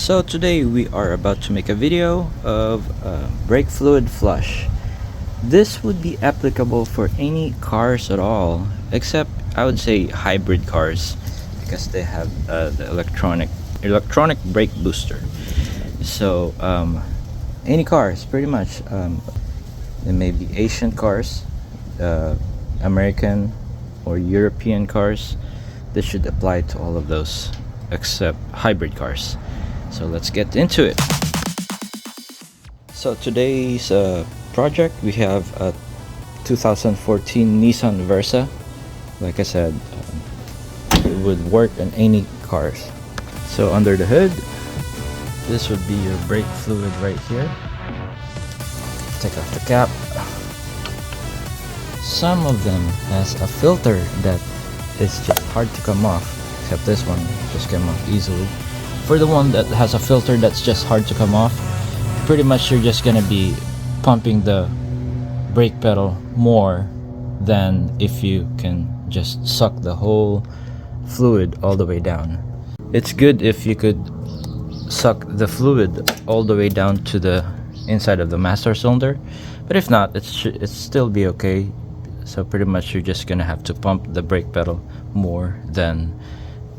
So today we are about to make a video of brake fluid flush. This would be applicable for any cars at all, except I would say hybrid cars because they have the electronic brake booster. So any cars pretty much. It may be Asian cars, American or European cars. This should apply to all of those except hybrid cars. So let's get into it. So today's project, we have a 2014 Nissan Versa. Like I said, it would work on any cars. So under the hood, this would be your brake fluid right here. Take off the cap. Some of them has a filter that is just hard to come off, except this one just came off easily. For the one that has a filter that's just hard to come off, pretty much you're just gonna be pumping the brake pedal more than if you can just suck the whole fluid all the way down. It's good if you could suck the fluid all the way down to the inside of the master cylinder, but if not, it's still be okay. So pretty much you're just gonna have to pump the brake pedal more than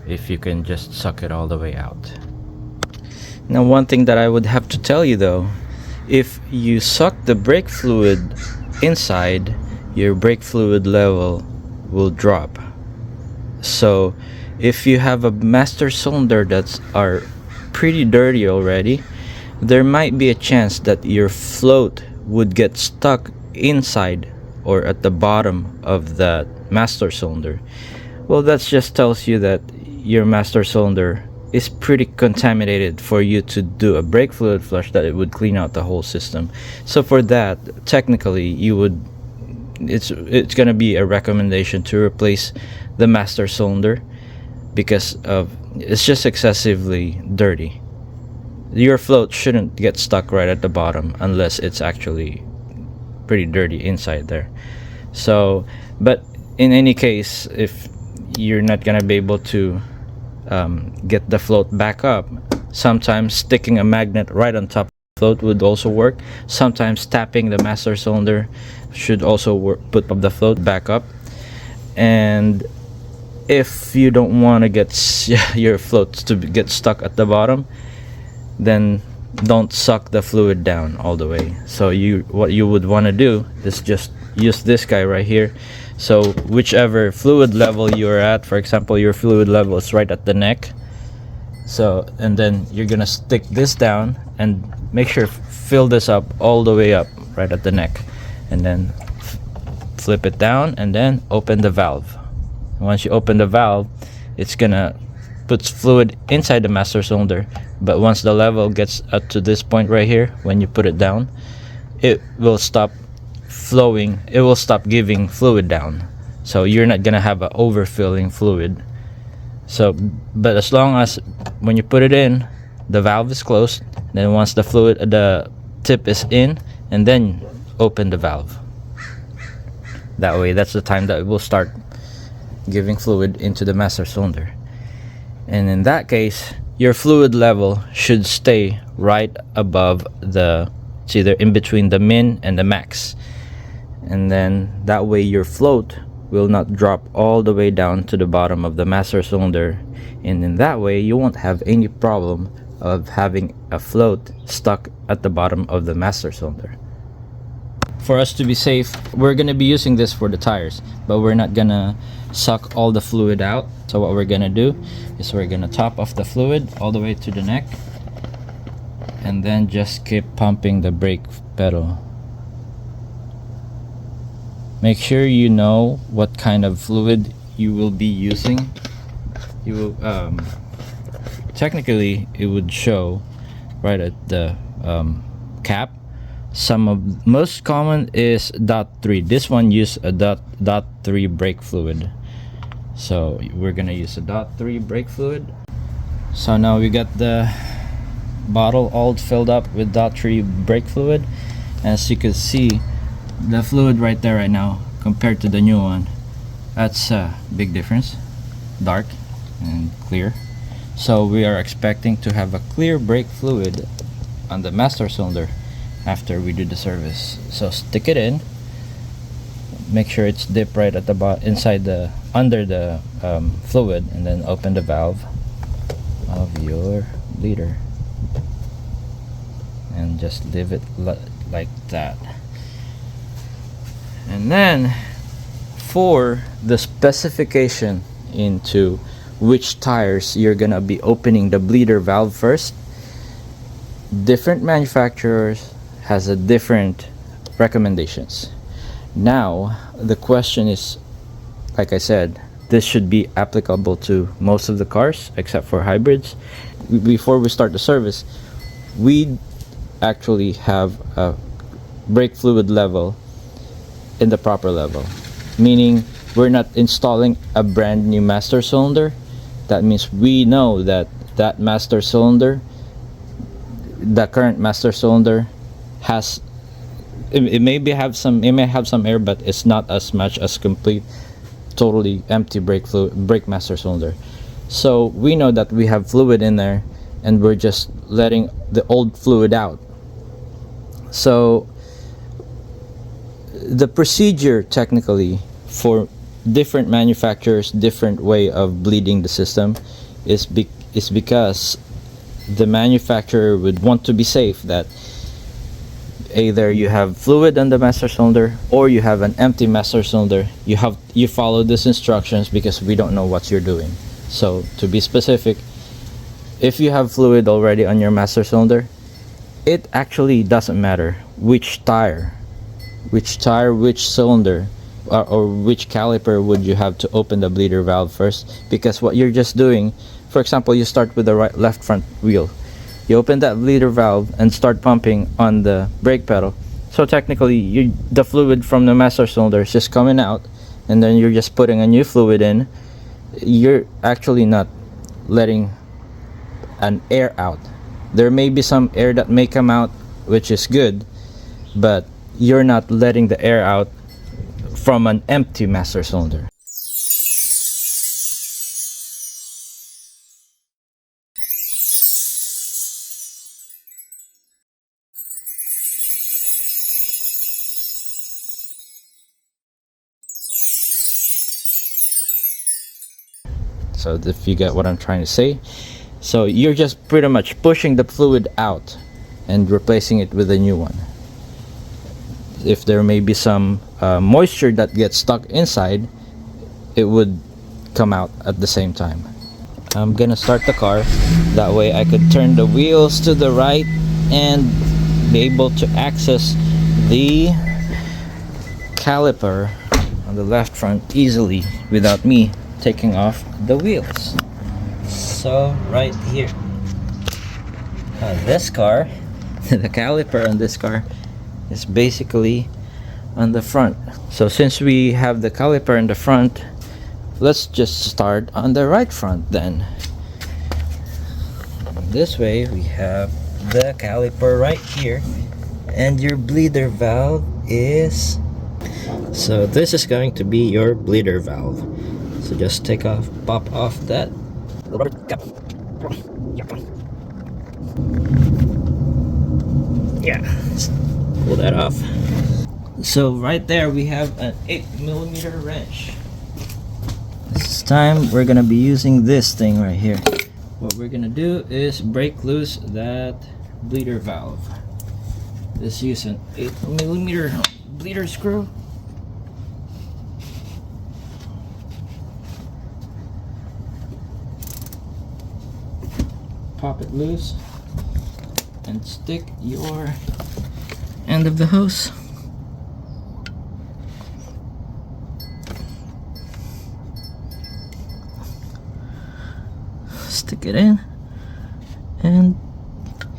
if you can just suck it all the way out. Now, one thing that I would have to tell you though, if you suck the brake fluid inside, your brake fluid level will drop. So if you have a master cylinder that's are pretty dirty already, there might be a chance that your float would get stuck inside or at the bottom of that master cylinder. Well, that just tells you that your master cylinder is pretty contaminated for you to do a brake fluid flush that it would clean out the whole system. So for that, technically you would, it's gonna be a recommendation to replace the master cylinder because of it's just excessively dirty. Your float shouldn't get stuck right at the bottom unless it's actually pretty dirty inside there. So, but in any case, if you're not gonna be able to get the float back up, sometimes sticking a magnet right on top of the float would also work. Sometimes tapping the master cylinder should also work, put up the float back up. And if you don't want to get your floats to get stuck at the bottom, then don't suck the fluid down all the way. So what you would want to do is just use this guy right here. So whichever fluid level you're at, for example, your fluid level is right at the neck. So, and then you're gonna stick this down and make sure fill this up all the way up right at the neck, and then flip it down and then open the valve. Once you open the valve, it's gonna put fluid inside the master cylinder, but once the level gets up to this point right here, when you put it down, it will stop flowing, it will stop giving fluid down. So you're not gonna have an overfilling fluid. So, but as long as when you put it in, the valve is closed, then once the tip is in, and then open the valve. That way, that's the time that it will start giving fluid into the master cylinder. And in that case, your fluid level should stay right above it's either in between the min and the max. And then that way your float will not drop all the way down to the bottom of the master cylinder. And in that way, you won't have any problem of having a float stuck at the bottom of the master cylinder. For us to be safe, we're gonna be using this for the tires, but we're not gonna suck all the fluid out. So what we're gonna do is we're gonna top off the fluid all the way to the neck, and then just keep pumping the brake pedal. Make sure you know what kind of fluid you will be using. You will technically it would show right at the cap. Most common is .3. This one use a .3 brake fluid. So we're gonna use a .3 brake fluid. So now we got the bottle all filled up with .3 brake fluid. As you can see, the fluid right there right now compared to the new one, that's a big difference. Dark and clear. So we are expecting to have a clear brake fluid on the master cylinder after we do the service. So stick it in, make sure it's dipped right at the inside the under the fluid, and then open the valve of your bleeder and just leave it like that. And then for the specification into which tires you're gonna be opening the bleeder valve first, different manufacturers has a different recommendations. Now the question is, like I said, this should be applicable to most of the cars except for hybrids. Before we start the service, we actually have a brake fluid level in the proper level, meaning we're not installing a brand new master cylinder. That means we know that that master cylinder, the current master cylinder, has it may have some air, but it's not as much as complete totally empty brake master cylinder. So we know that we have fluid in there and we're just letting the old fluid out. So the procedure technically for different manufacturers, different way of bleeding the system is because the manufacturer would want to be safe that either you have fluid on the master cylinder or you have an empty master cylinder. You follow these instructions because we don't know what you're doing. So to be specific, if you have fluid already on your master cylinder, it actually doesn't matter which tire, which cylinder, or which caliper would you have to open the bleeder valve first, because what you're just doing, for example, you start with the left front wheel, you open that bleeder valve and start pumping on the brake pedal. So technically the fluid from the master cylinder is just coming out, and then you're just putting a new fluid in. You're actually not letting an air out. There may be some air that may come out, which is good, but you're not letting the air out from an empty master cylinder. So if you get what I'm trying to say, so you're just pretty much pushing the fluid out and replacing it with a new one. If there may be some moisture that gets stuck inside, it would come out at the same time. I'm gonna start the car, that way I could turn the wheels to the right and be able to access the caliper on the left front easily without me taking off the wheels. So right here, this car, the caliper on this car is basically on the front. So since we have the caliper in the front, let's just start on the right front then. This way we have the caliper right here, and your bleeder valve is, so this is going to be your bleeder valve. So just pop off that rubber cap. Yeah, pull that off. So right there we have an 8mm wrench. This time we're gonna be using this thing right here. What we're gonna do is break loose that bleeder valve. Let's use an 8mm bleeder screw. Pop it loose and stick your end of the hose. Stick it in and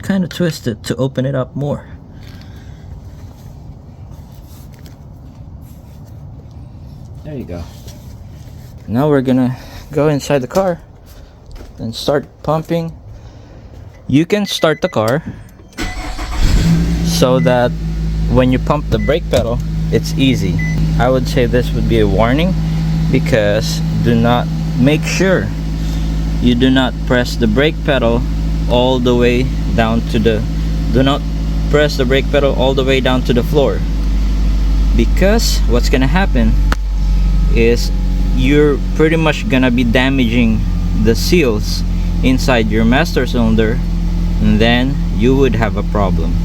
kind of twist it to open it up more. There you go. Now we're gonna go inside the car and start pumping. You can start the car so that when you pump the brake pedal, it's easy. I would say this would be a warning, because do not, make sure you do not press the brake pedal all the way down to the floor, because what's gonna happen is you're pretty much gonna be damaging the seals inside your master cylinder, and then you would have a problem.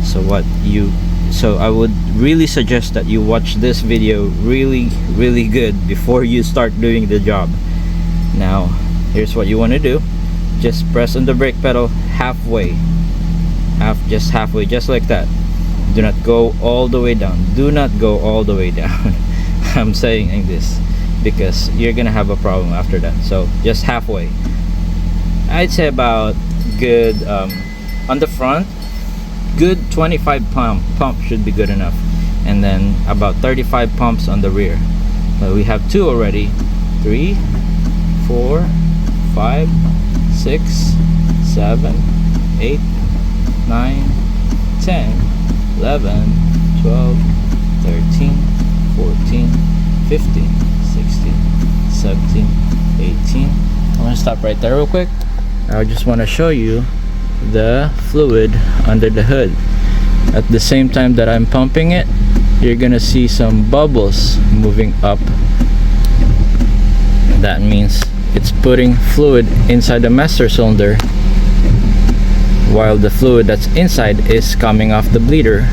So I would really suggest that you watch this video really good before you start doing the job. Now here's what you want to do. Just press on the brake pedal halfway, just halfway, just like that. Do not go all the way down. Do not go all the way down. I'm saying this because you're gonna have a problem after that. So just halfway. I'd say about good on the front, good 25 pump should be good enough, and then about 35 pumps on the rear. But we have 2 already. 3, 4, 5, 6, 7, 8, 9, 10, 11, 12, 13, 14, 15, 16, 17, 18. I'm gonna stop right there real quick. I just want to show you the fluid under the hood. At the same time that I'm pumping it, you're gonna see some bubbles moving up. That means it's putting fluid inside the master cylinder, while the fluid that's inside is coming off the bleeder.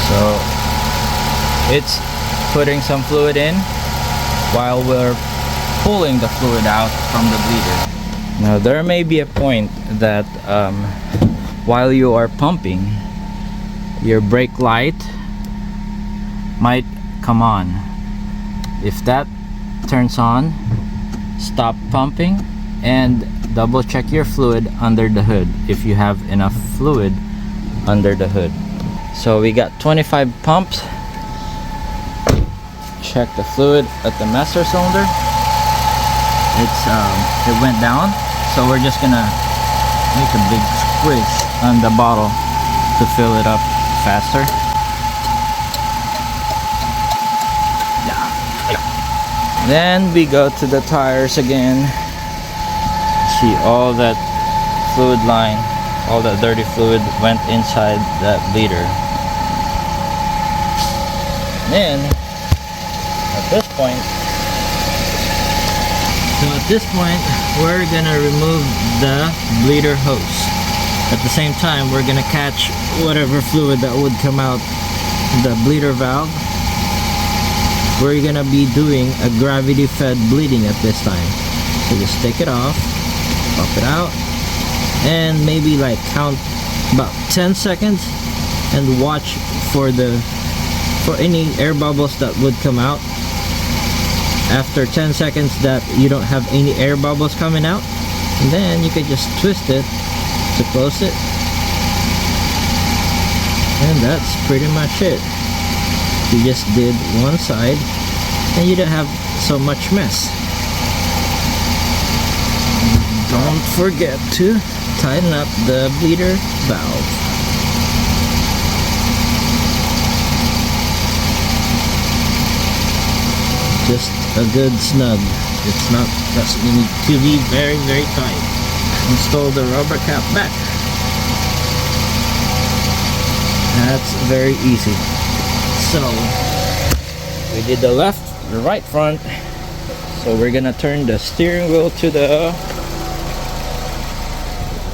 So it's putting some fluid in while we're pulling the fluid out from the bleeder. Now there may be a point that while you are pumping, your brake light might come on. If that turns on, stop pumping and double check your fluid under the hood if you have enough fluid under the hood. So we got 25 pumps. Check the fluid at the master cylinder. It went down, so we're just gonna make a big squish on the bottle to fill it up faster. Then we go to the tires again. See, all that fluid line, all that dirty fluid went inside that bleeder. Then at this point we're gonna remove the bleeder hose. At the same time, we're gonna catch whatever fluid that would come out the bleeder valve. We're gonna be doing a gravity fed bleeding at this time. So just take it off, pop it out, and maybe like count about 10 seconds and watch for any air bubbles that would come out. After 10 seconds that you don't have any air bubbles coming out, and then you can just twist it to close it, and that's pretty much it. You just did one side and you don't have so much mess. Don't forget to tighten up the bleeder valve. Just a good snug. Doesn't need to be very tight. Install the rubber cap back. That's very easy. So we did the right front. So we're gonna turn the steering wheel to the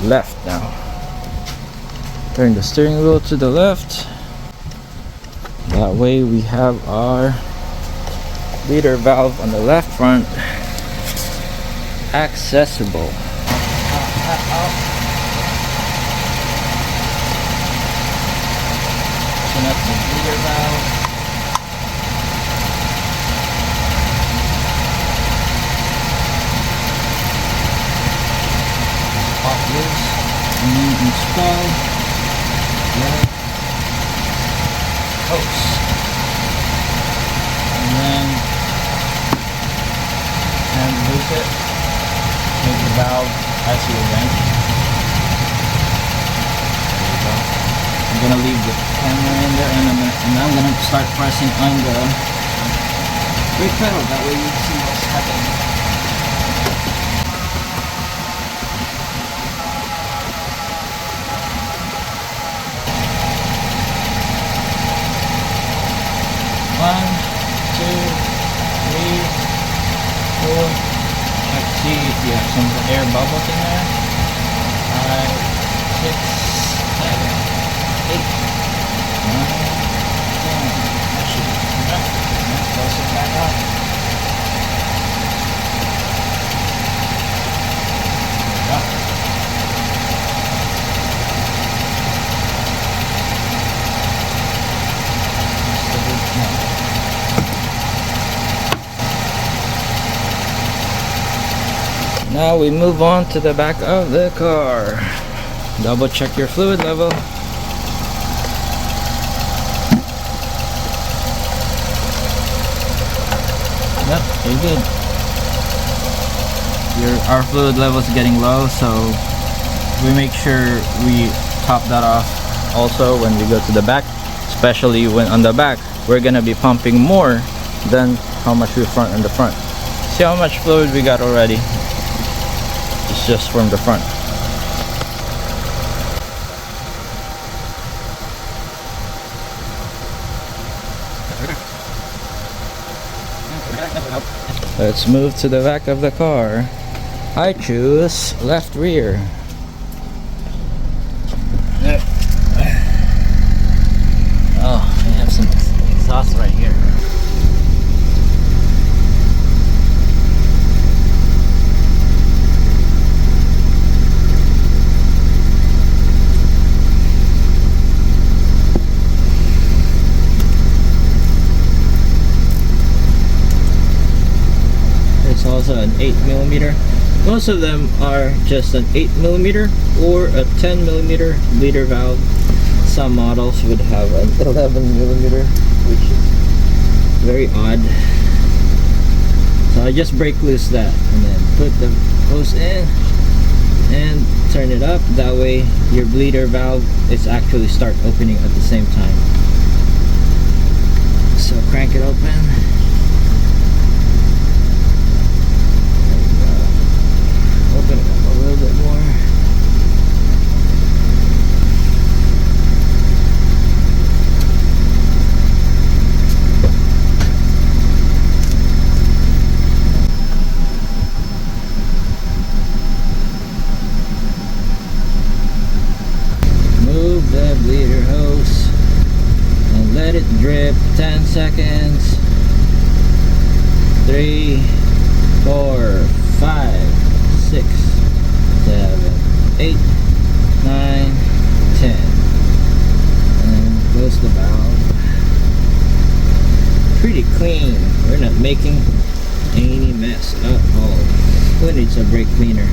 left now. Turn the steering wheel to the left. That way we have our bleeder valve on the left front accessible. Turn up the bleeder valve. Pop loose and then install the hose. And then loose it, make the valve as you wrench. There you go. I'm gonna leave the camera in there, and I'm gonna start pressing on the brake pedal. That way you can see what's happening. full. Check to see if you have some air bubbles in there. 5, 6, 7, 8, 9, 10. That should be enough. Now close it back up. There we go. Now we move on to the back of the car. Double check your fluid level. Yep, you're good. Our fluid level is getting low, so we make sure we top that off also when we go to the back, especially when on the back we're gonna be pumping more than how much we front on the front. See how much fluid we got already. It's just from the front. Let's move to the back of the car. I choose left rear. Oh, we have some exhaust right here. Also an 8mm. Most of them are just an 8mm or a 10mm bleeder valve. Some models would have an 11mm, which is very odd. So I just break loose that and then put the hose in and turn it up. That way your bleeder valve is actually start opening at the same time. So crank it open. Open it up a little bit more. Move the bleeder hose and let it drip 10 seconds. 3, 4, 5, 6, 7, 8, 9, 10. And close the valve. Pretty clean. We're not making any mess at all. Who needs a brake cleaner?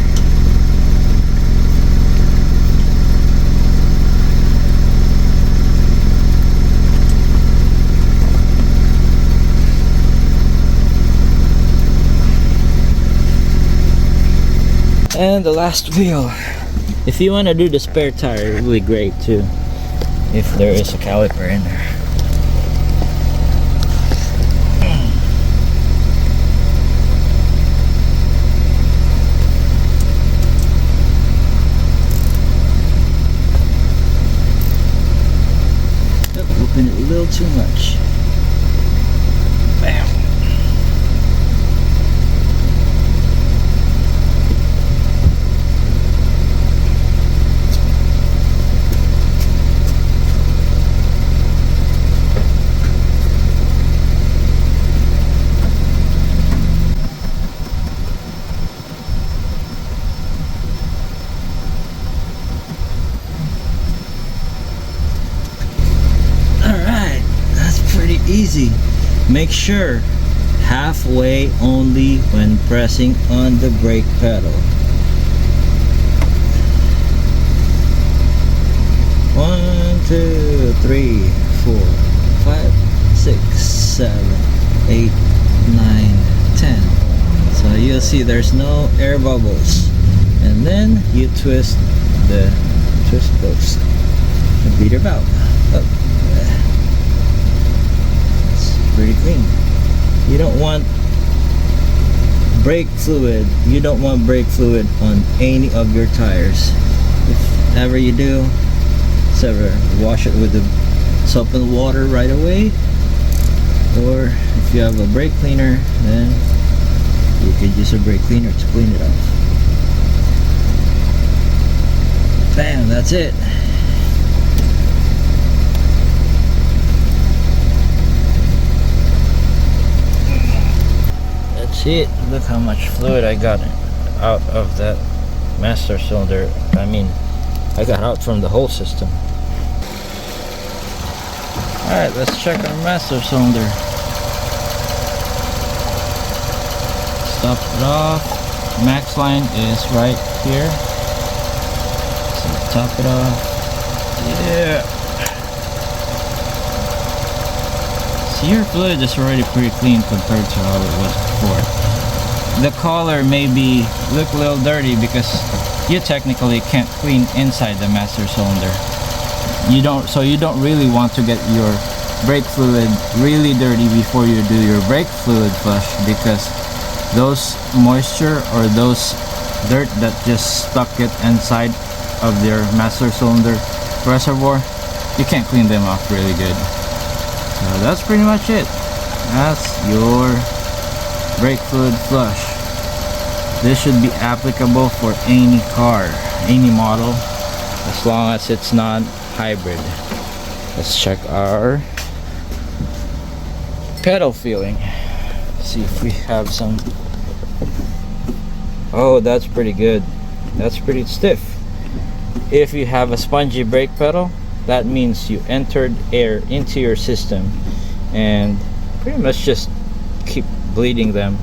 And the last wheel. If you want to do the spare tire, it would be great too, if there is a caliper in there. Open it a little too much. Bam. Easy. Make sure halfway only when pressing on the brake pedal. 1, 2, 3, 4, 5, 6, 7, 8, 9, 10. So you'll see there's no air bubbles. And then you twist those, the bleeder valve up. Pretty clean. You don't want brake fluid. You don't want brake fluid on any of your tires. If ever you do, wash it with the soap and water right away. Or if you have a brake cleaner, then You could use a brake cleaner to clean it off. Bam, that's it. That's it. Look how much fluid I got out of that master cylinder. I mean, I got out from the whole system. Alright, let's check our master cylinder. Stop it off. Max line is right here. So top it off. Yeah. See, your fluid is already pretty clean compared to how it was before. The collar may look a little dirty because you technically can't clean inside the master cylinder. You don't really want to get your brake fluid really dirty before you do your brake fluid flush, because those moisture or those dirt that just stuck it inside of their master cylinder reservoir, you can't clean them off really good. So that's pretty much it. That's your brake fluid flush. This should be applicable for any car, any model, as long as it's not hybrid. Let's check our pedal feeling. See if we have some. Oh, that's pretty good. That's pretty stiff. If you have a spongy brake pedal, that means you entered air into your system and pretty much just keep bleeding them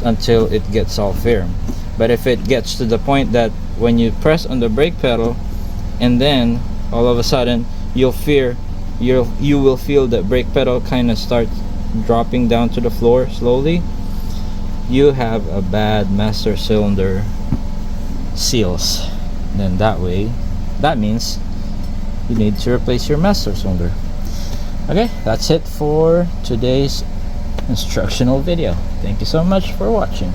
until it gets all firm. But if it gets to the point that when you press on the brake pedal and then all of a sudden you will feel the brake pedal kind of start dropping down to the floor slowly, you have a bad master cylinder seals. Then that means you need to replace your master cylinder. Okay, that's it for today's instructional video. Thank you so much for watching.